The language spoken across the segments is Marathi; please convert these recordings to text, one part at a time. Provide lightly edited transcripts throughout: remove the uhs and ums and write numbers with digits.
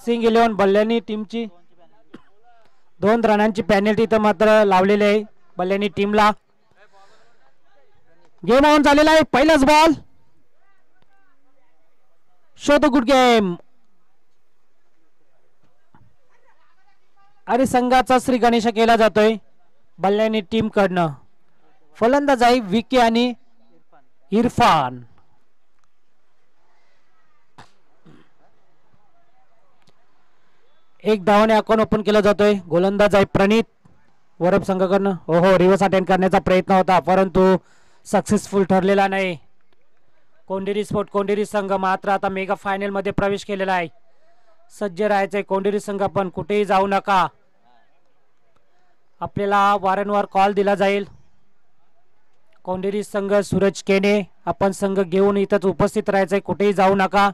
सिंग 11 बल्ल्यानी टीमची 2 रनांची पेनल्टी तर मात्र लावलेली आहे बल्ल्यानी टीमला. गेम ऑन झालेला आहे. पहिलाच ball. Show the good game. आणि संघाचा श्री गणेश केला जातोय बल्ल्यानी टीम कडनं. फलंदाज आहे विकी आणि इरफान. एक धावाने अकाउंट ओपन केला जातोय. गोलंदाज आहे प्रणित वरप संघाकडनं. हो रिव्हर्स अटेंड करण्याचा प्रयत्न होता परंतु सक्सेसफुल ठरलेला नाही. कोंडेरी स्पोर्ट कोंडेरी संघ मात्र आता मेगा फायनल मध्ये प्रवेश केलेला आहे. सज्ज राहायचंय कोंडेरी संघ. पण कुठेही जाऊ नका. आपल्याला वारंवार कॉल दिला जाईल. कोंडेरी संघ सूरज केने आपण संघ घेऊन इथंच उपस्थित राहायचंय. कुठेही जाऊ नका.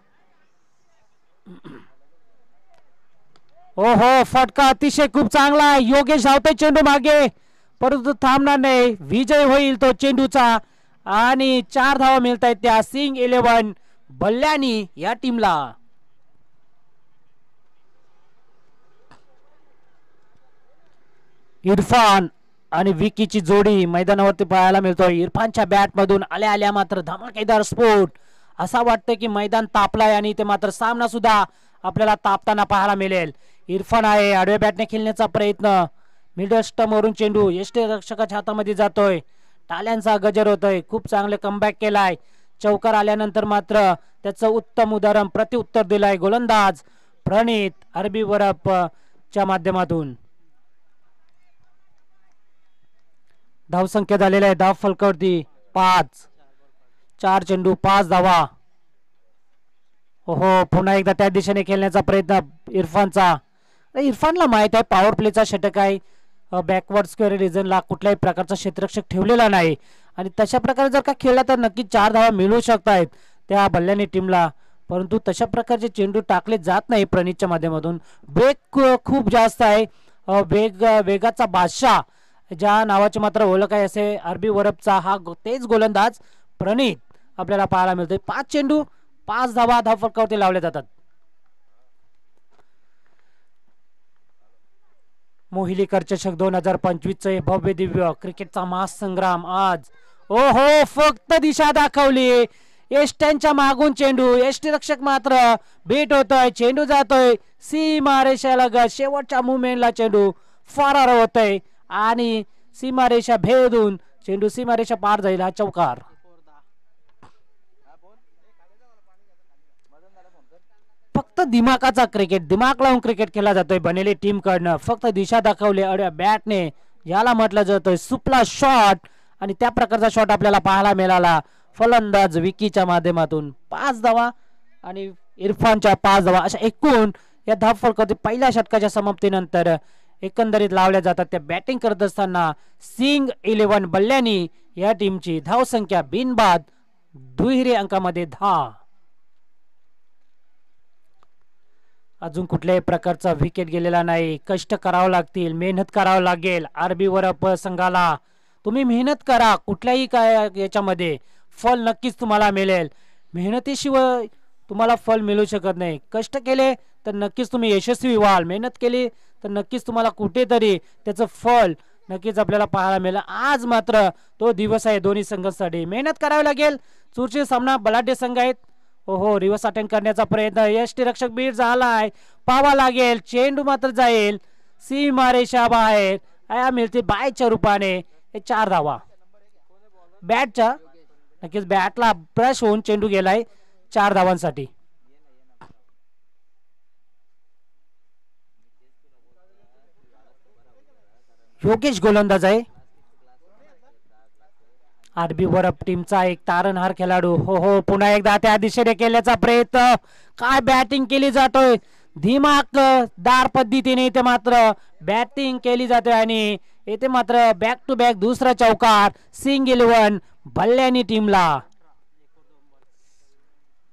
हो फटका अतिशय खूप चांगला. योगेश धावतोय चेंडू मागे परंतु थांबणार नाही. विजय होईल तो चेंडूचा आणि 4 धावा मिळत आहेत त्या सिंग 11 बल्ल्यानी या टीमला. इरफान आणि विकीची जोडी मैदानावरती पाहायला मिळतोय. इरफानच्या बॅट मधून आल्या आल्या मात्र धमाकेदार स्फोट. असा वाटतं की मैदान तापलाय आणि ते मात्र सामना सुद्धा आपल्याला तापताना पाहायला मिळेल. इरफान आहे आडव्या बॅटने खेळण्याचा प्रयत्न. मिडल स्टंप वरून चेंडू यष्टीरक्षकाच्या हातामध्ये जातोय. टाळ्यांचा गजर होतोय. खूप चांगले कमबॅक केलाय. चौकार आल्यानंतर मात्र त्याचं उत्तम उदाहरण प्रत्युत्तर दिलाय गोलंदाज प्रणित अरबी वरपच्या माध्यमातून. धावसंख्या झालेला आहे धाव फलकावरती 5. 4 चेंडू 5 धावा. हो पुन्हा एकदा त्या दिशेने खेळण्याचा प्रयत्न इरफानचा. इरफानला माहित आहे पॉवर प्लेचा षटक आहे. बॅकवर्ड स्क्वेअर रिजनला कुठल्याही प्रकारचा क्षेत्ररक्षक ठेवलेला नाही आणि तशा प्रकारे जर का खेळला तर नक्की 4 धावा मिळू शकतायत त्या बल्ल्यानी टीमला. परंतु तशा प्रकारचे चेंडू टाकले जात नाही प्रणितच्या माध्यमातून. वेग खूप जास्त आहे. वेगाचा बादशाह ज्या नावाची मात्र ओळख आहे असे अरबी वरपचा हा तेच गोलंदाज प्रणित आपल्याला पाहायला मिळतोय. 5 चेंडू 5 धावा धाव फलकावरती लावले जातात. मोहिलीकर चषक 2025 चे भव्य दिव्य क्रिकेटचा महासंग्राम आज. हो फक्त दिशा दाखवली. एष्ट्यांच्या मागून चेंडू. यष्टीरक्षक मात्र भेट होतोय. चेंडू जातोय सीमारेषा लगत. शेवटच्या मुवमेंटला चेंडू फरार होतोय आणि सीमारेषा भेदून चेंडू सीमारेषा पार जाईल. हा चौकार. फक्त दिमागाचा क्रिकेट दिमाग लावून क्रिकेट खेळला जातोय बनेली टीम कडनं. फक्त दिशा दाखवले अड्या बॅटने याला म्हटलं जातोय सुपला शॉट आणि त्या प्रकारचा शॉट आपल्याला पाहायला मिळाला फलंदाज विकीच्या माध्यमातून. 5 धावा आणि इरफानच्या 5 धावा अशा एकूण या धाव फलकावरती पहिल्या षटकाच्या समाप्तीनंतर एकंदरीत लावल्या जातात. त्या बॅटिंग करत असताना सिंग 11 बल्ल्यानी या टीमची धावसंख्या बिनबाद दुहेरी अंकामध्ये 10. अजून कुठल्याही प्रकारचा विकेट गेलेला नाही. कष्ट करावं लागतील. मेहनत करावं लागेल. आरबी वरप संघाला तुम्ही मेहनत करा. कुठल्याही काय याच्यामध्ये फल नक्कीच तुम्हाला मिळेल. मेहनतीशिवाय तुम्हाला फल मिळू शकत नाही. कष्ट केले तर नक्कीच तुम्ही यशस्वी व्हाल. मेहनत केली तर नक्कीच तुम्हाला कुठेतरी त्याचं फल नक्कीच आपल्याला पाहायला मिळेल. आज मात्र तो दिवस आहे दोन्ही संघांसाठी. मेहनत करावी लागेल. चुरशीचा सामना बलाढ्य संघ आहेत. हो रिव्हर्स अटेंड करण्याचा प्रयत्न. यष्टीरक्षक बीट झालाय. पाहावा लागेल. चेंडू मात्र जाईल सीमारेषा बाहेर. आया मिळते बायच्या रूपाने. 4 धावा. बॅटच्या नक्कीच बॅटला ब्रश होऊन चेंडू गेलाय 4 धावांसाठी. योगेश गोलंदाज आहे. आरबी वरप टीमचा एक तारणहार खेळाडू. हो पुन्हा एकदा त्या दिशेने केल्याचा प्रयत्न. काय बॅटिंग केली जातोय. दिमागदार पद्धतीने इथे मात्र बॅटिंग केली जाते आणि इथे मात्र बॅक टू बॅक दुसरा चौकार सिंग 11 बल्ल्यानी टीमला.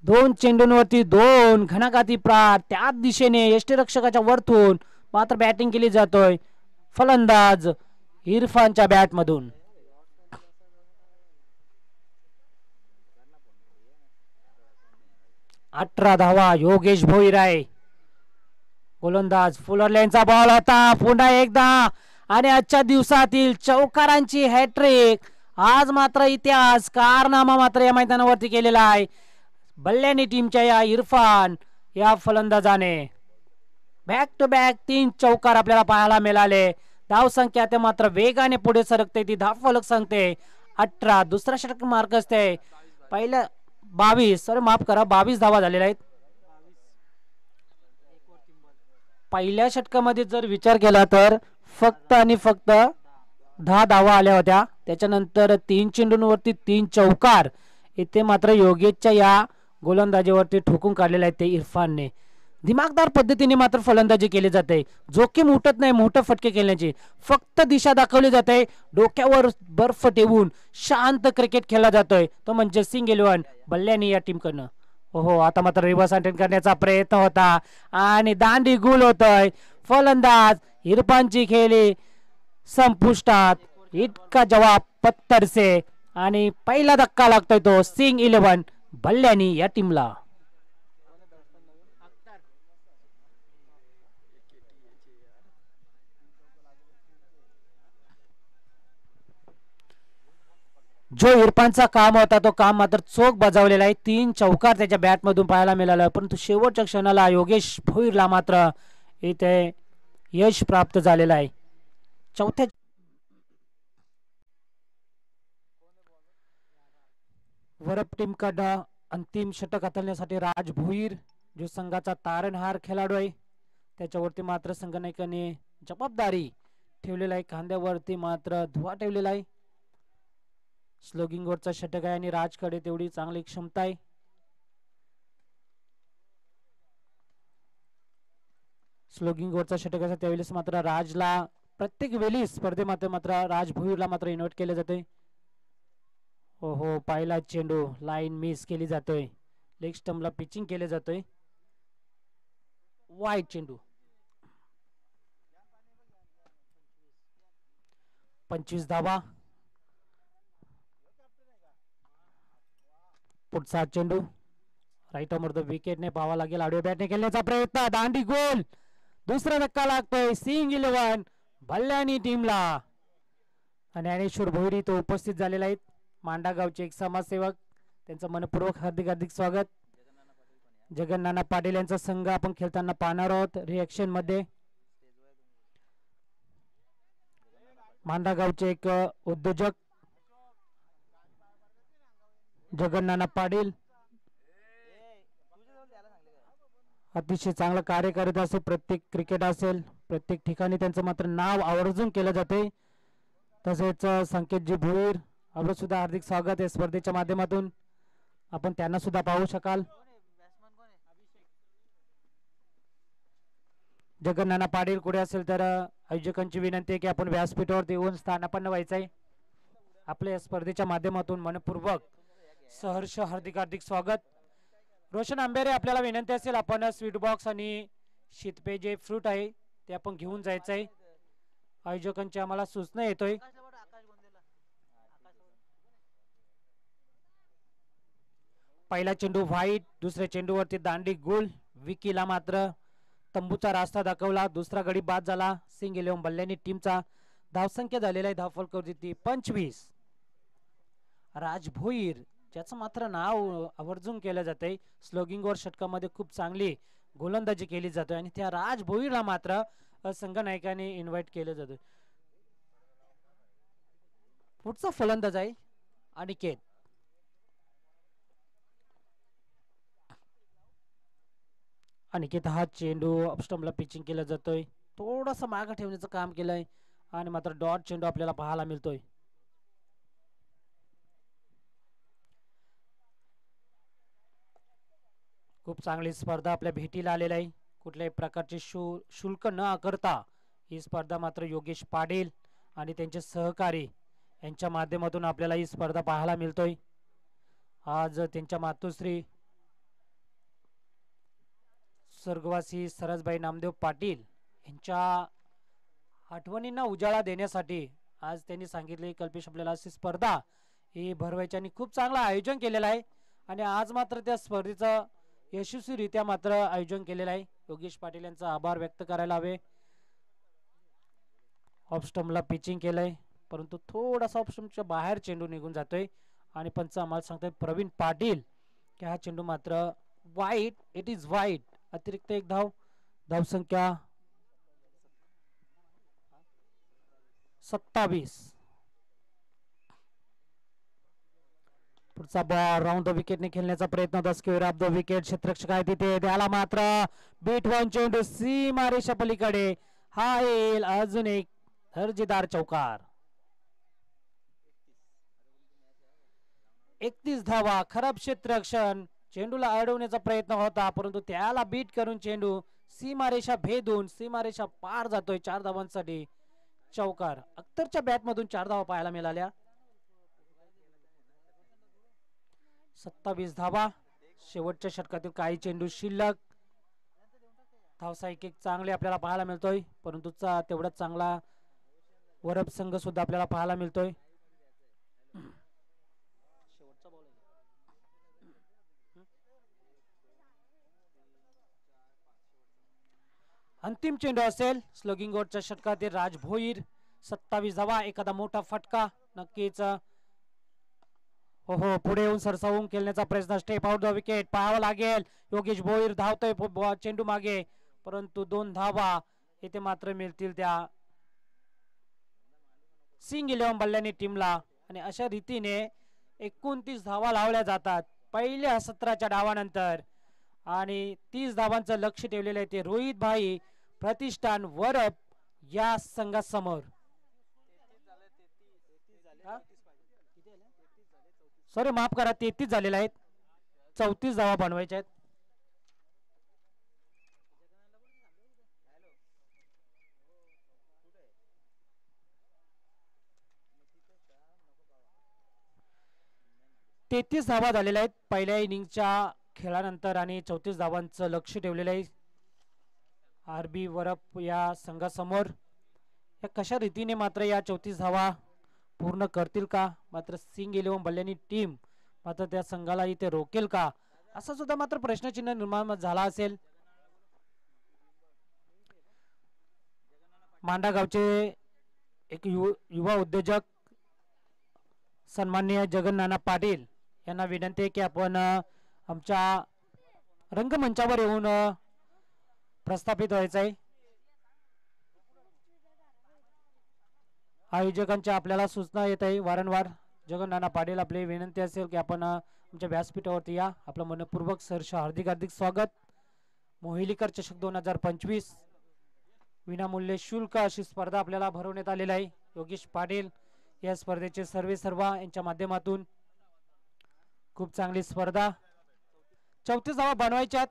2 चेंडूंवरती 2 घणाघाती प्रार. त्याच दिशेने यष्टीरक्षकाच्या वरतून मात्र बॅटिंग केली जातोय फलंदाज इरफानच्या बॅट मधून. 18 धावा. योगेश भोईराय गोलंदाज फुलरलेनचा बॉल होता पुन्हा एकदा आणि आजच्या दिवसातील चौकारांची हॅट्रिक. आज मात्र इतिहास कारनामा मात्र या मैदानावरती केलेला आहे बल्ल्यानी टीमच्या या इरफान या फलंदाजाने. बॅक टू बॅक 3 चौकार आपल्याला पाहायला मिळाले. धाव संख्या ते मात्र वेगाने पुढे सरकते ती धाव फलक सांगते 18. दुसरा षटक मार्क असते पहिल्या 22 सॉरी माफ करा 22 धावा झालेल्या आहेत. पहिल्या षटकामध्ये जर विचार केला तर फक्त आणि फक्त 10 धावा आल्या होत्या. त्याच्यानंतर 3 चेंडूंवरती 3 चौकार इथे मात्र योगेशच्या या गोलंदाजीवरती ठोकून काढलेले आहेत ते इरफानने. दिमागदार पद्धतीने मात्र फलंदाजी केली जाते. जोखीम उठत नाही मोठे फटके खेळण्याची, फक्त दिशा दाखवली जाते. डोक्यावर बर्फ ठेवून शांत क्रिकेट खेळला जातोय तो म्हणजे सिंग 11 बल्ल्यानी या टीम कडनं. हो आता मात्र रिव्हर्स अटेम्प्ट करण्याचा प्रयत्न होता आणि दांडी गुल होतोय. फलंदाज इरफानची खेळी संपुष्टात. इतका जवाब पत्तर से आणि पहिला धक्का लागतोय तो सिंग 11 बल्ल्यानी या टीमला. जो इरफानचा काम होता तो काम मात्र चोख बजावलेला आहे. 3 चौकार त्याच्या बॅट मधून पाहायला मिळाला परंतु शेवटच्या क्षणाला योगेश भोईरला मात्र इथे यश प्राप्त झालेलं आहे. चौथ्या वरप टीम कडनं अंतिम षटक हाताळण्यासाठी राज भोईर जो संघाचा तारणहार खेळाडू आहे त्याच्यावरती मात्र संघनायकाने जबाबदारी ठेवलेला आहे. खांद्यावरती मात्र धुवा ठेवलेला आहे. स्लोगिंग वरचा षटक आहे आणि राजकडे तेवढी चांगली क्षमता आहे. स्लोगिंग वरचा षटक असा त्यावेळेस मात्र राजला प्रत्येक वेळी स्पर्धेमध्ये मात्र राज भोईरला मात्र इन्व्हाइट केले जाते. हो पहिला चेंडू लाईन मिस केली जातोय. लेग स्टंपला पिचिंग केले जातोय. वाईट चेंडू 25 धावा. पुढचा चेंडू राईट ऑफ विकेटने पाहावा लागेल. आडव्या बॅटने खेळण्याचा प्रयत्न दांडी गोल. दुसरा धक्का लागतोय सिंग 11 बल्ल्यानी टीमला. आणि ज्ञानेश्वर भोईर तो उपस्थित झालेला आहेत. मांडा गावचे एक समाजसेवक त्यांचं मनपूर्वक हार्दिक हार्दिक स्वागत. जगन नाना पाटील यांचा संघ आपण खेळताना पाहणार आहोत रिएक्शन मध्ये. मांडा गावचे एक उद्योजक जगन नाना पाटील अतिशय चांगलं कार्य करत असतो. प्रत्येक क्रिकेट असेल प्रत्येक ठिकाणी त्यांचं मात्र नाव आवर्जून केलं जाते. तसेच संकेतजी भोईर आपलं सुद्धा हार्दिक स्वागत आहे स्पर्धेच्या माध्यमातून. आपण त्यांना सुद्धा पाहू शकाल. जगन नाना पाटील कुठे असेल तर आयोजकांची विनंती आहे की आपण व्यासपीठावर येऊन स्थानापन्न व्हायचंय. आपल्या स्पर्धेच्या माध्यमातून मनपूर्वक सहर्ष हार्दिक हार्दिक स्वागत. रोशन आंबेरे आपल्याला विनंती असेल आपण स्वीट बॉक्स आणि शीतपेय जे फ्रूट आहे ते आपण घेऊन जायचं आहे. आयोजकांची आम्हाला सूचना येतोय. पहिला चेंडू व्हाईट. दुसऱ्या चेंडूवरती दांडी गोल. विकीला मात्र तंबूचा रास्ता दाखवला. दुसरा गडी बाद झाला. सिंग 11 बल्ल्यानी टीमचा धावसंख्या झालेला आहे धाव फलकावरती 25. राज भोईर ज्याचं मात्र नाव आवर्जून केलं जाते. स्लोगिंग वर षटकामध्ये खूप चांगली गोलंदाजी केली जाते आणि त्या राज भोईरला मात्र संघनायकाने इन्व्हाइट केलं जातं. पुढचा फलंदाज आहे अनिकेत. अनिकेत हा चेंडू अपस्टंपला पिचिंग केला जातोय. थोडासा मागे ठेवण्याचं काम केलंय आणि मात्र डॉट चेंडू आपल्याला पाहायला मिळतोय. खूप चांगली स्पर्धा आपल्या भेटीला आलेली आहे. कुठल्याही प्रकारचे शुल्क न आकारता ही स्पर्धा मात्र योगेश पाटील आणि त्यांचे सहकारी यांच्या माध्यमातून आपल्याला ही स्पर्धा पाहायला मिळतोय. आज त्यांच्या मातोश्री स्वर्गवासी सरसबाई नामदेव पाटील यांच्या आठवणींना उजाळा देण्यासाठी आज त्यांनी सांगितले कल्पेश आपल्याला अशी स्पर्धा ही भरवायची आणि खूप चांगलं आयोजन केलेलं आहे. आणि आज मात्र त्या स्पर्धेचं यशस्वीरित्या मात्र आयोजन केलेलं आहे. योगेश पाटील यांचा आभार व्यक्त करायला हवे. ऑफ स्टंपला पिचिंग केलंय परंतु थोडासा ऑफ स्टंपच्या बाहेर चेंडू निघून जातोय आणि पंच आम्हाला सांगतात प्रवीण पाटील की हा चेंडू मात्र वाईट. इट इज वाईट. अतिरिक्त एक धाव. धावसंख्या 27. पुढचा बॉल राऊंड द विकेटने खेळण्याचा प्रयत्न होता. Square off the wicket. क्षेत्ररक्षक आहे तिथे. त्याला मात्र बीट वन चेंडू सीमारेषा पलीकडे. हा येईल अजून एक दर्जेदार चौकार. 31 धावा. खराब क्षेत्ररक्षण. चेंडूला अडवण्याचा प्रयत्न होता परंतु त्याला बीट करून चेंडू सीमारेषा भेदून सीमारेषा पार जातोय. 4 धावांसाठी चौकार. अख्तरच्या बॅट मधून 4 धावा पाहायला मिळाल्या. 27 धावा. शेवटच्या षटकातील काही चेंडू शिल्लक. धावसा एक चांगले आपल्याला पाहायला मिळतोय परंतु तेवढाच चांगला वरप संघ सुद्धा आपल्याला पाहायला मिळतोय. अंतिम चेंडू असेल स्लोगिंग गोटच्या षटकातील राज भोईर. 27 धावा. एखादा मोठा फटका नक्कीच. हो पुढे येऊन सरसावून खेळण्याचा प्रयत्न. स्टेप आउट द विकेट पाहावं लागेल. योगेश भोईर धावतोय चेंडू मागे परंतु 2 धावा येथे मात्र मिळतील त्या सिंग 11 बल्ल्यानी टीमला. आणि अशा रीतीने 29 धावा लावल्या जातात पहिल्या 17च्या डावानंतर. आणि 30 धावांचं लक्ष ठेवलेलं आहे ते रोहित भाई प्रतिष्ठान वरप या संघासमोर. सॉरी माफ करा 33 झालेले आहेत. 34 धावा बनवायच्या आहेत. तेहतीस धावा झालेल्या आहेत पहिल्या इनिंगच्या खेळानंतर आणि 34 धावांचं लक्ष ठेवलेलं आहे आरबी वरप या संघासमोर. या कशा रीतीने मात्र या 34 धावा पूर्ण करतील का. मात्र सिंग 11 बल्ल्यानी टीम मात्र त्या संघाला इथे रोकेल का असा सुद्धा मात्र प्रश्नचिन्ह निर्माण झाला असेल. मांडा गावचे एक युवा उद्योजक सन्माननीय जगन्नाना पाटील यांना विनंती आहे की आपण आमच्या रंगमंचावर येऊन प्रस्थापित व्हायचं आहे. आयोजकांच्या आपल्याला सूचना येत आहे वारंवार. जगन्नाना पाटील आपली विनंती असेल की आपण आमच्या व्यासपीठावरती या. आपलं मनपूर्वक सहर्ष हार्दिक हार्दिक स्वागत. मोहिलीकर चषक 2025 विनामूल्य शुल्क अशी स्पर्धा आपल्याला भरवण्यात आलेली आहे. योगेश पाटील या स्पर्धेचे सर्वा यांच्या माध्यमातून खूप चांगली स्पर्धा. 34 धावा बनवायच्यात.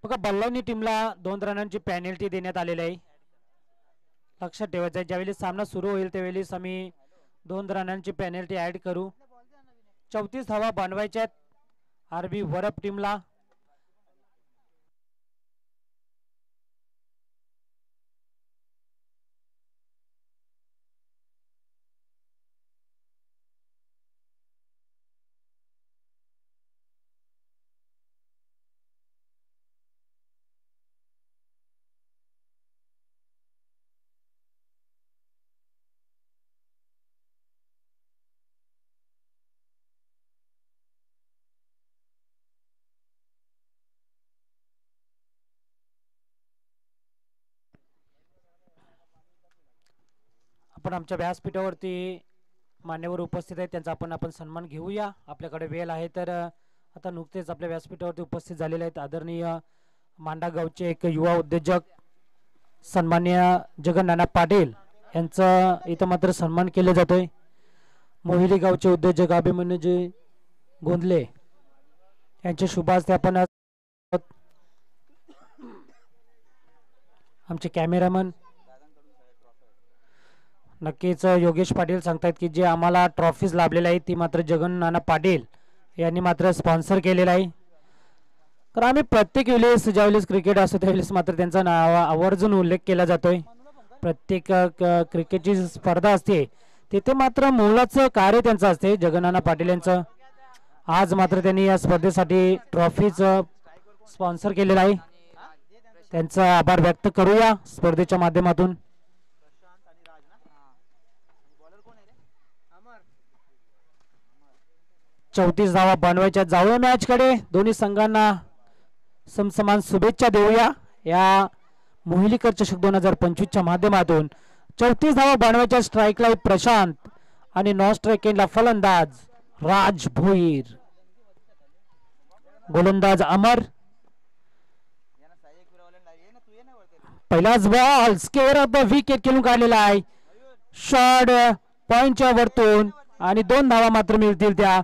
बघा बल्लानी टीमला 2 रनांची पेनल्टी देण्यात आलेली आहे. लक्षात ठेवायचं आहे ज्यावेळी सामना सुरू होईल त्यावेळी आम्ही 2 रनांची पेनल्टी ऍड करू. 34 धावा बनवायच्यात आरबी वरप टीमला. आपण आमच्या व्यासपीठावरती मान्यवर उपस्थित आहेत त्यांचा आपण सन्मान घेऊया. आपल्याकडे वेळ आहे तर आता नुकतेच आपल्या व्यासपीठावरती उपस्थित झालेले आहेत आदरणीय मांडा गावचे एक युवा उद्योजक सन्माननीय जगन्नाना पाटील यांचा इथं मात्र सन्मान केला जातोय. मोहिली गावचे उद्योजक अभिमन्यूजी गोंदले यांचे शुभ हस्ते आपण आमचे कॅमेरामन नक्कीच योगेश पाटील सांगतात की जे आम्हाला ट्रॉफीज लाभलेल्या आहेत ती मात्र जगन्नाना पाटील यांनी मात्र स्पॉन्सर केलेला आहे. कारण आम्ही प्रत्येक वेळेस ज्यावेळेस क्रिकेट असतो त्यावेळेस मात्र त्यांचा नाव आवर्जून उल्लेख केला जातोय. प्रत्येक क्रिकेटची स्पर्धा असते तिथे मात्र मोलाचं कार्य त्यांचं असते जगन्नाथ पाटील यांचं. आज मात्र त्यांनी या स्पर्धेसाठी ट्रॉफीचं स्पॉन्सर केलेलं आहे. त्यांचा आभार व्यक्त करूया स्पर्धेच्या माध्यमातून. 34 धावा बनवायच्या. जाऊया मॅच कडे. दोन्ही संघांना समसमान शुभेच्छा देऊया या मोहिलीकर चषक 2025 माध्यमातून. 34 धावा बनवायच्या. स्ट्राईकला प्रशांत आणि नॉन स्ट्राईक एंडला फलंदाज राज भोईर, गोलंदाज अमर. पहिलाच ball square off the wicket खेळून काढलेला आहे. शॉर्ट पॉइंटच्या वरतून आणि 2 धावा मात्र मिळतील त्या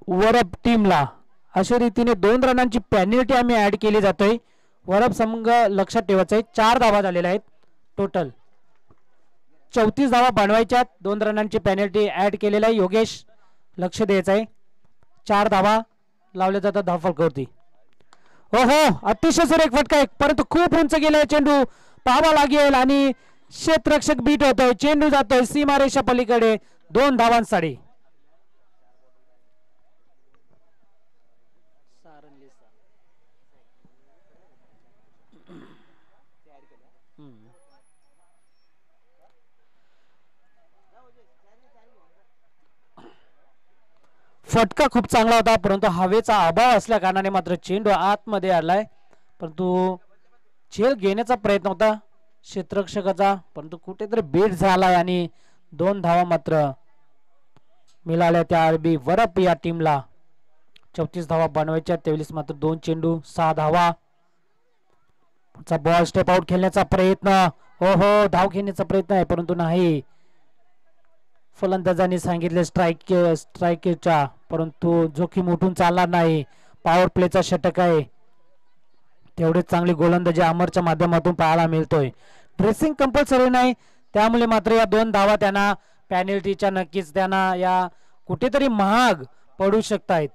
वरप टीमला. अशा रीतीने 2 रनांची पेनल्टी आम्ही ऍड केली जातोय. वरप संघ लक्षात ठेवायचं आहे 4 धावा झालेल्या आहेत टोटल. 34 धावा बनवायच्यात. 2 रनांची पेनल्टी ऍड केलेला आहे. योगेश लक्ष द्यायचं आहे. 4 धावा लावल्या जातात धावफलकावरती. ओहो अतिशय सुरेख फटका आहे परंतु खूप उंच गेलाय चेंडू. पाहावा लागेल आणि क्षेत्ररक्षक बीट होतोय. चेंडू जातोय सीमारेषा पलीकडे 2 धावांसाठी. फटका खूप चांगला होता परंतु हवेचा अभाव असल्या कारणाने मात्र चेंडू आतमध्ये आलाय. परंतु झेल घेण्याचा प्रयत्न होता क्षेत्ररक्षकाचा परंतु कुठेतरी बीट झालाय आणि 2 धावा मात्र मिळाल्या त्या आरबी वरप या टीमला. 34 धावा बनवायच्या त्यावेळेस मात्र 2 चेंडू 6 धावा. बॉल स्टेप आउट खेळण्याचा प्रयत्न. हो धाव घेण्याचा प्रयत्न आहे परंतु नाही. फलंदाजांनी सांगितले स्ट्राईकच्या परंतु जोखीम उठून चालणार नाही. पॉवर प्लेचा षटक आहे. तेवढेच चांगली गोलंदाजी अमरच्या माध्यमातून पाहायला मिळतोय. ड्रेसिंग कंपल्सरी नाही त्यामुळे मात्र या 2 धावा त्यांना पॅनल्टीच्या नक्कीच त्यांना या कुठेतरी महाग पडू शकतायत.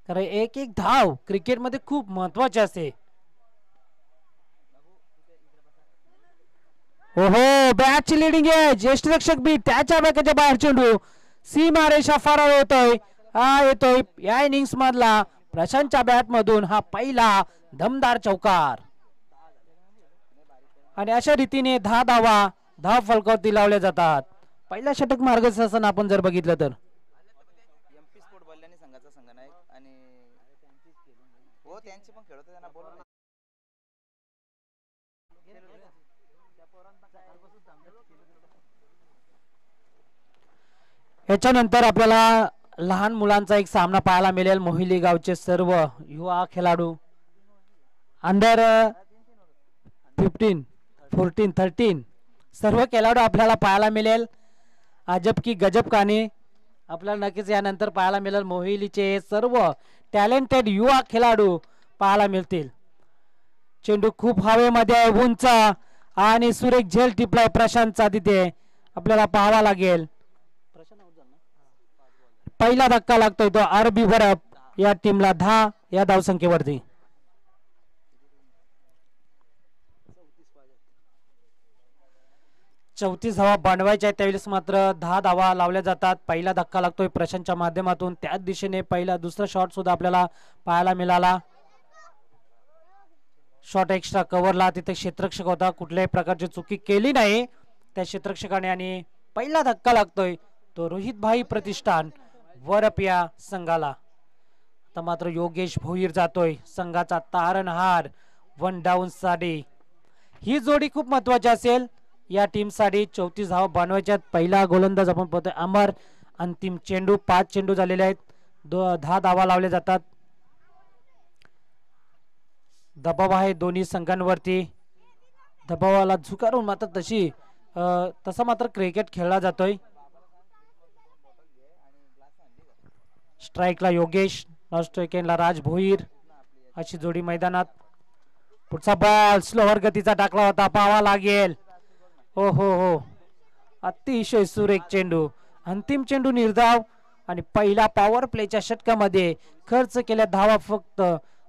कारण एक धाव क्रिकेटमध्ये खूप महत्वाची असते. ओहो बॅटची लिडिंग आहे. ज्येष्ठ रक्षक बी त्याच्या बॅकाच्या बाहेर चेंडू सीमारेषा फरार होतोय. हा येतोय या इनिंग्स मधला प्रशांतच्या बॅट मधून हा पहिला दमदार चौकार. आणि अशा रीतीने 10 धावा धाव फलकावरती लावल्या जातात. पहिला षटक मार्गदर्शन आपण जर बघितलं तर याच्यानंतर आपल्याला लहान मुलांचा एक सामना पाहायला मिळेल. मोहिली गावचे सर्व युवा खेळाडू अंडर 15, 14, 13 सर्व खेळाडू आपल्याला पाहायला मिळेल. अजब की गजब कहाणी आपल्याला नक्कीच यानंतर पाहायला मिळेल. मोहिलीचे सर्व टॅलेंटेड युवा खेळाडू पाहायला मिळतील. चेंडू खूप हवेमध्ये आहे उंच आणि सुरेख झेल टिपलाय प्रशांतचा तिथे आपल्याला पाहावा लागेल. पहिला धक्का लागतोय तो आरबी वरप या टीमला 10 या धावसंख्येवरती. चौतीस धावा बनवायच्या त्यावेळेस मात्र 10 धावा लावल्या जातात. पहिला धक्का लागतोय प्रशांतच्या माध्यमातून. त्याच दिशेने पहिला दुसरा शॉट सुद्धा आपल्याला पाहायला मिळाला. शॉट एक्स्ट्रा कव्हरला तिथे क्षेत्ररक्षक होता. कुठल्याही प्रकारची चुकी केली नाही त्या क्षेत्ररक्षकाने आणि पहिला धक्का लागतोय तो रोहित भाई प्रतिष्ठान वरप या संघाला. आता मात्र योगेश भोईर जातोय संघाचा तारणहार 1 डाऊन साठी. ही जोडी खूप महत्वाची असेल या टीम साठी. 34 धावा बनवायच्यात. पहिला गोलंदाज आपण पाहतोय अमर. अंतिम चेंडू 5 चेंडू झालेले आहेत. 10 धावा लावल्या जातात. दबाव आहे दोन्ही संघांवरती. दबावाला झुकारून मात्र तसा मात्र क्रिकेट खेळला जातोय. स्ट्राईकला योगेश, नॉन स्ट्राईकला राज भोईर अशी जोडी मैदानात. पुढचा बॉल स्लोवर गतीचा टाकला होता पाहावा लागेल. हो अतिशय सुरेख चेंडू. अंतिम चेंडू निर्धाव आणि पहिल्या पॉवर प्लेच्या षटकामध्ये खर्च केल्या धावा फक्त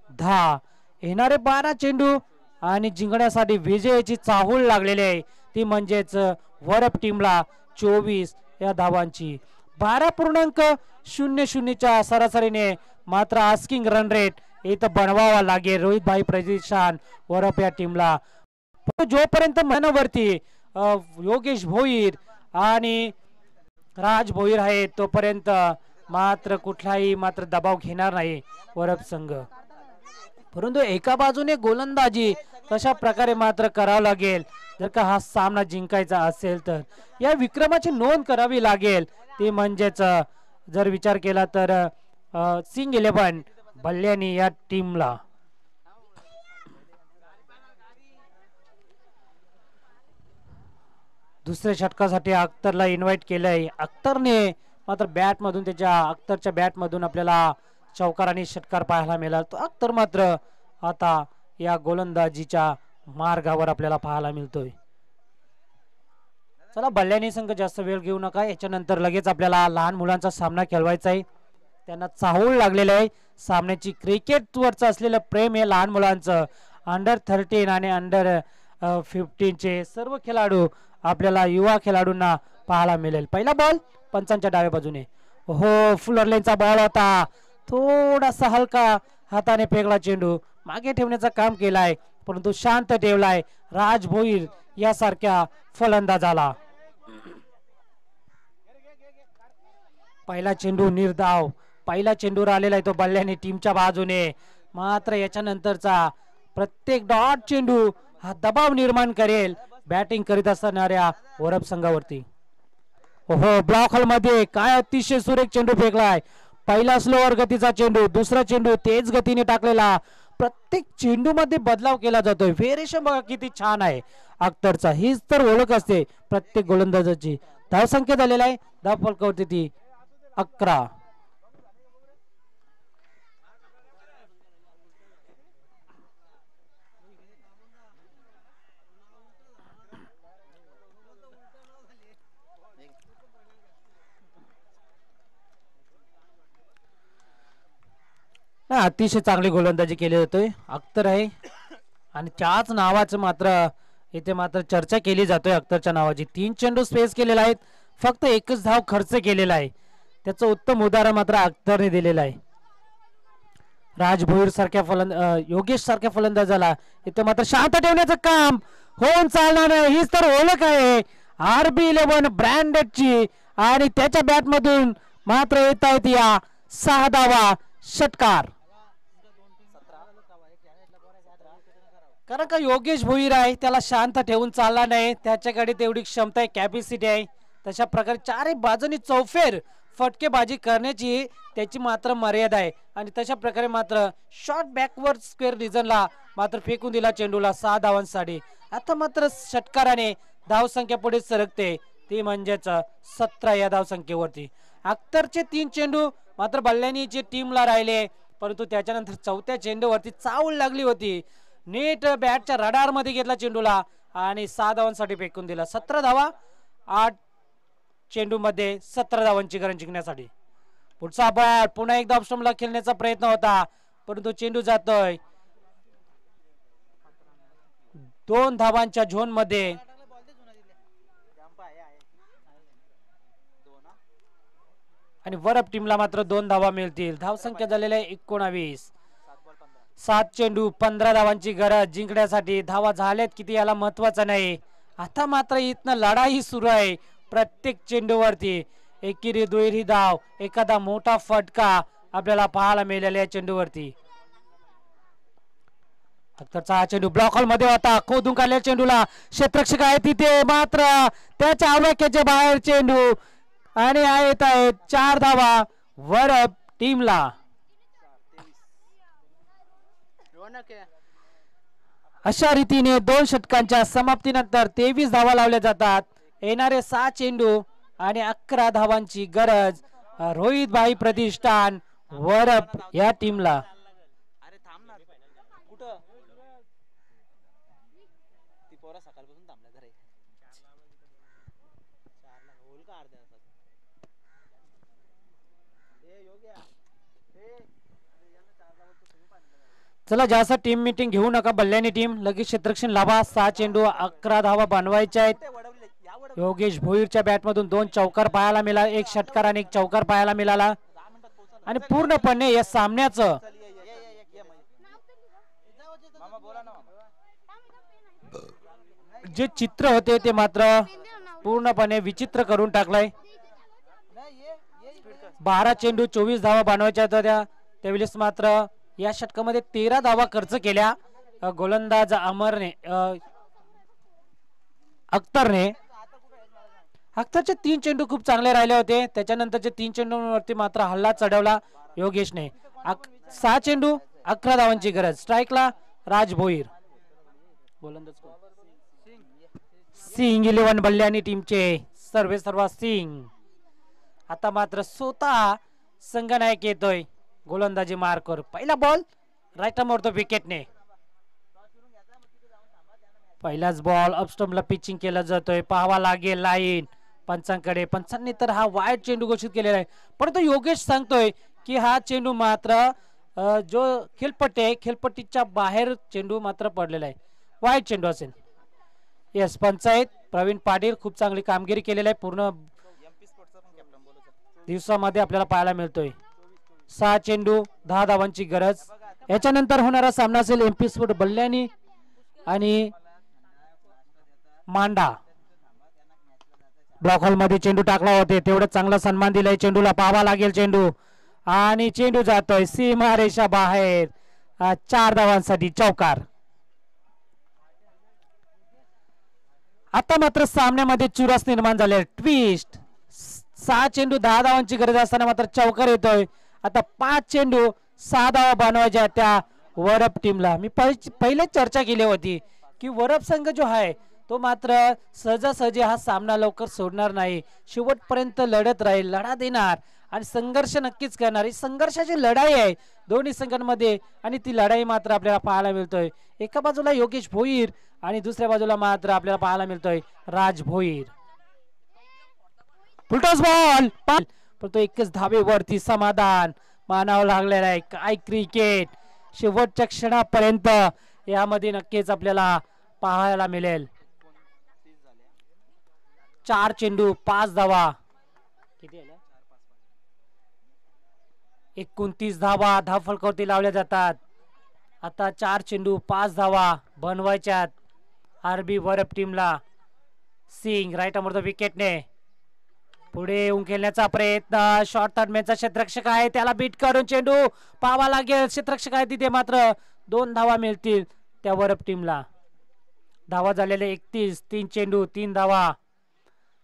10. येणारे 12 चेंडू आणि जिंकण्यासाठी विजयाची चाहूल लागलेली आहे, ती म्हणजेच वरप टीमला 24 या धावांची. 12.00च्या सरासरीने मात्र आस्किंग रन रेट इथं बनवावा लागेल रोहित भाई प्रतिष्ठान वरप या टीमला. जोपर्यंत मनावरती योगेश भोईर आणि राज भोईर आहे तोपर्यंत मात्र कुठलाही मात्र दबाव घेणार नाही वरप संघ. परंतु एका बाजूने गोलंदाजी कशा प्रकारे मात्र करावं लागेल जर का हा सामना जिंकायचा असेल तर या विक्रमाची नोंद करावी लागेल, ती म्हणजेच जर विचार केला तर सिंग 11 बल्ल्यानी या टीमला. दुसऱ्या षटकासाठी अख्तरला इन्व्हाइट केलंय. अख्तरने मात्र अख्तरच्या बॅटमधून आपल्याला चौकार आणि षटकार पाहायला मिळाला. तो अख्तर मात्र आता या गोलंदाजीच्या मार्गावर आपल्याला पाहायला मिळतोय. चला बल्ल्यानी संघ जास्त वेळ घेऊ नका, याच्यानंतर लगेच आपल्याला लहान मुलांचा सामना खेळवायचा आहे. त्यांना चाहूल लागलेलं आहे सामन्याची. क्रिकेटवरचं असलेलं प्रेम हे लहान मुलांचं. अंडर 13 आणि अंडर 15चे सर्व खेळाडू आपल्याला युवा खेळाडूंना पाहायला मिळेल. पहिला बॉल पंचांच्या डाव्या बाजूने. हो, फुलर लेनचा बॉल होता, थोडासा हलका हाताने फेकला चेंडू, मागे ठेवण्याचं काम केलाय परंतु शांत ठेवलाय राज भोईर यासारख्या फलंदाजाला. पहिला चेंडू निर्धाव, पहिला चेंडूवर आलेला आहे तो बल्ल्याने टीमच्या बाजूने. मात्र याच्यानंतरचा प्रत्येक डॉट चेंडू हा दबाव निर्माण करेल बॅटिंग करीत असणाऱ्या वरप संघावरती. हो, ब्लॉक हॉल मध्ये काय अतिशय सुरेख चेंडू फेकलाय. पहिला स्लोअर गतीचा चेंडू, दुसरा चेंडू तेज गतीने टाकलेला. प्रत्येक चेंडू मध्ये बदलाव केला जातोय. व्हेरिएशन बघा किती छान आहे अख्तरचा. हीच तर ओळख असते प्रत्येक गोलंदाजाची. धावसंख्या झालेला आहे धाव फलकावरती ती 11. अतिशय चांगली गोलंदाजी केली जातोय अख्तर आहे आणि त्याच नावाचं मात्र इथे मात्र चर्चा केली जातोय अख्तरच्या नावाची. 3 चेंडू स्पेस केलेला आहे, फक्त एकच धाव खर्च केलेला आहे. त्याचं उत्तम उदाहरण मात्र अख्तरने दिलेलं आहे. राज भोईर सारख्या योगेश सारख्या फलंदाजाला इथे मात्र शांत ठेवण्याचं काम होऊन चालणार नाही. हीच तर ओळख आहे RB11 ब्रँडेडची आणि त्याच्या बॅटमधून मात्र येत आहेत या 6 धावा, षटकार. कारण का योगेश भोईर आहे त्याला शांत ठेवून चालला नाही, त्याच्याकडे तेवढी क्षमता आहे, कॅपॅसिटी आहे. तशा प्रकारे चारही बाजूनी चौफेर फटकेबाजी करण्याची त्याची मात्र मर्यादा आहे आणि तशा प्रकारे मात्र शॉर्ट बॅकवर्ड स्क्वेअर रिजनला मात्र फेकून दिला चेंडूला 6 धावांसाठी. आता मात्र षटकाराने धावसंख्या पुढे सरकते, ती म्हणजेच 17 या धावसंख्येवरती. अख्तरचे 3 चेंडू मात्र बल्ल्यानीचे टीमला राहिले परंतु त्याच्यानंतर चौथ्या चेंडूवरती चावल लागली होती. नेट बॅटच्या रडार मध्ये घेतला चेंडूला आणि 6 धावांसाठी फेकून दिला. 17 धावा 8 चेंडू मध्ये 17 धावांची गरज जिंकण्यासाठी. पुढचा बॅट पुन्हा एकदा ऑप्शनला खेळण्याचा प्रयत्न होता परंतु चेंडू जातोय 2 धावांच्या झोन मध्ये आणि वरप टीमला मात्र 2 धावा मिळतील. धावसंख्या झालेल्या 19. 7 चेंडू 15 धावांची गरज जिंकण्यासाठी. धावा झाल्यात किती याला महत्वाचं नाही. आता मात्र इथनं लढाई सुरू आहे प्रत्येक चेंडूवरती. एकेरी दुहेरी धाव, एखादा मोठा फटका आपल्याला पाहायला मिळालेला या चेंडूवरती. अख्तरचा चेंडू ब्लॉक हॉल मध्ये होता, खोदून काढलेल्या चेंडूला क्षेत्ररक्षक आहे तिथे मात्र त्याच्या आवाक्याच्या बाहेर चेंडू आणि येत आहेत 4 धावा वरप टीमला. अशा रीतीने 2 षटकांच्या समाप्तीनंतर 23 धावा लावल्या जातात. येणारे 6 चेंडू आणि 11 धावांची गरज रोहित भाई प्रतिष्ठान वरप या टीमला. चला जास्त टीम मीटिंग घेऊ नका बल्ल्यानी टीम लगेच क्षेत्ररक्षण लावा 6 चेंडू 11 धावा बनवायच्या आहेत योगेश भोईरच्या बॅटमधून 2 चौकार पाहायला मिळाला 1 षटकार आणि 1 चौकार पाहायला मिळाला आणि पूर्णपणे या सामन्याचं जे चित्र होते ते मात्र पूर्णपणे विचित्र करून टाकलंय 12 चेंडू 24 धावा बनवायच्या होत्या त्यावेळेस मात्र या षटकामध्ये 13 धावा खर्च केल्या गोलंदाज अख्तरने अख्तरचे 3 चेंडू खूप चांगले राहिले होते त्याच्यानंतरचे 3 चेंडूंवरती मात्र हल्ला चढवला योगेशने 6 चेंडू 11 धावांची गरज स्ट्राईकला राज भोईर गोलंदाज सिंग 11 बल्ल्यानी टीमचे सर्व सिंग आता मात्र स्वतः संघनायक येतोय गोलंदाजी मार्कवर पहिला बॉल राईट मोडतो विकेटने पहिलाच बॉल अपस्टंपला पिचिंग केला जातोय पाहावा लागेल लाईन पंचांनी तर हा वाईड चेंडू घोषित केलेला आहे परंतु योगेश सांगतोय की हा चेंडू मात्र जो खेळपट्टी आहे खेळपट्टीच्या बाहेर चेंडू मात्र पडलेला आहे वाईड चेंडू असेल येस पंचायत प्रवीण पाटील खूप चांगली कामगिरी केलेली आहे पूर्ण दिवसामध्ये आपल्याला पाहायला मिळतोय 6 चेंडू 10 धावांची गरज याच्यानंतर होणारा सामना असेल एमपी स्पोर्ट बल्ल्यानी आणि मांडा ब्लॉक हॉल मध्ये चेंडू टाकला होते तेवढं चांगला सन्मान दिलाय चेंडूला पाहावा लागेल चेंडू आणि चेंडू जातोय सीमारेषा बाहेर 4 धावांसाठी चौकार आता मात्र सामन्यामध्ये चुरस निर्माण झाले ट्विस्ट 6 चेंडू 10 धावांची गरज असताना मात्र चौकार येतोय आता 5 चेंडू 6 धावा बनवायच्या त्या वरप टीमला मी पहिलेच चर्चा केली होती की वरप संघ जो आहे तो मात्र सहजासहजी हा सामना लवकर सोडणार नाही शेवटपर्यंत लढत राहील लढा देणार आणि संघर्ष नक्कीच करणार ही संघर्षाची लढाई आहे दोन्ही संघांमध्ये आणि ती लढाई मात्र आपल्याला पाहायला मिळतोय एका बाजूला योगेश भोईर आणि दुसऱ्या बाजूला मात्र आपल्याला पाहायला मिळतोय राज भोईर फुलटॉस बॉल पण तो एकच धावेवरती समाधान मानावं लागलेलं आहे काय क्रिकेट शेवटच्या क्षणापर्यंत यामध्ये नक्कीच आपल्याला पाहायला मिळेल 4 चेंडू 5 धावा किती 29 धावा धावफलकावरती लावल्या जातात आता 4 चेंडू 5 धावा बनवायच्यात आरबी वरप टीमला सिंग राईट अमोर विकेटने पुढे येऊन खेळण्याचा प्रयत्न शॉर्ट थर्डमॅनचा क्षेत्ररक्षक आहे त्याला बीट करून चेंडू पाहावा लागेल क्षेत्ररक्षक आहे तिथे मात्र 2 धावा मिळतील त्या वरप टीमला धावा झालेले 31 3 चेंडू 3 धावा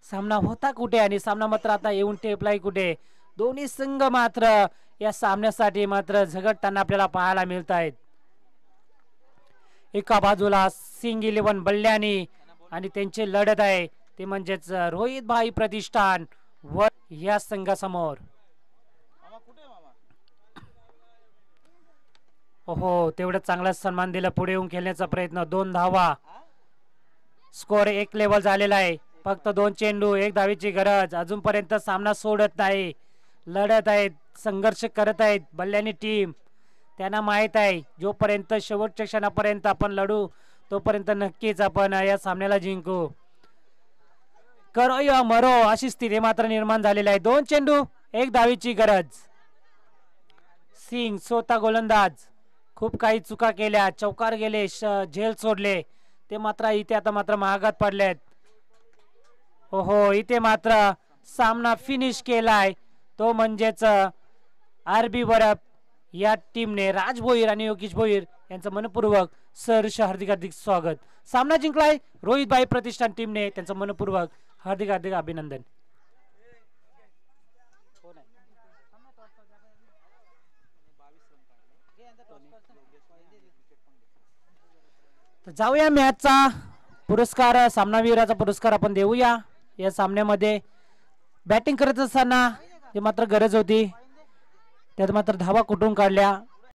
सामना होता कुठे आणि सामना मात्र आता येऊन टेपलाय कुठे दोन्ही संघ मात्र या सामन्यासाठी मात्र झगडताना आपल्याला पाहायला मिळत आहेत एका बाजूला सिंग 11 बल्ल्यानी आणि त्यांचे लढत आहे ते म्हणजेच रोहित भाई प्रतिष्ठान व या संघासमोर हो तेवढं चांगला सन्मान दिला पुढे येऊन खेळण्याचा प्रयत्न 2 धावा स्कोर 1 लेवल झालेला आहे फक्त 2 चेंडू 1 धावेची गरज अजूनपर्यंत सामना सोडत नाही लढत आहेत संघर्ष करत आहेत बल्ल्यानी टीम त्यांना माहित आहे जोपर्यंत शेवटच्या क्षणापर्यंत आपण लढू तोपर्यंत नक्कीच आपण या सामन्याला जिंकू करो या मरो अशी स्थिती मात्र निर्माण झालेली आहे 2 चेंडू 1 धावेची गरज सिंग स्वतः गोलंदाज खूप काही चुका केल्या चौकार गेले झेल सोडले ते मात्र इथे आता मात्र महागात पडलेत हो इथे मात्र सामना फिनिश केलाय तो म्हणजेच आरबी वरप या टीमने राज भोईर आणि योगेश भोईर यांचं मनपूर्वक सहर्ष हार्दिक स्वागत सामना जिंकलाय रोहित भाई प्रतिष्ठान टीमने त्यांचं मनपूर्वक हार्दिक अभिनंदन जाऊया मॅचचा पुरस्कार सामनावीराचा पुरस्कार आपण देऊया या सामन्यामध्ये बॅटिंग करत असताना जे मात्र गरज होती त्यात मात्र धावा कुठून काढल्या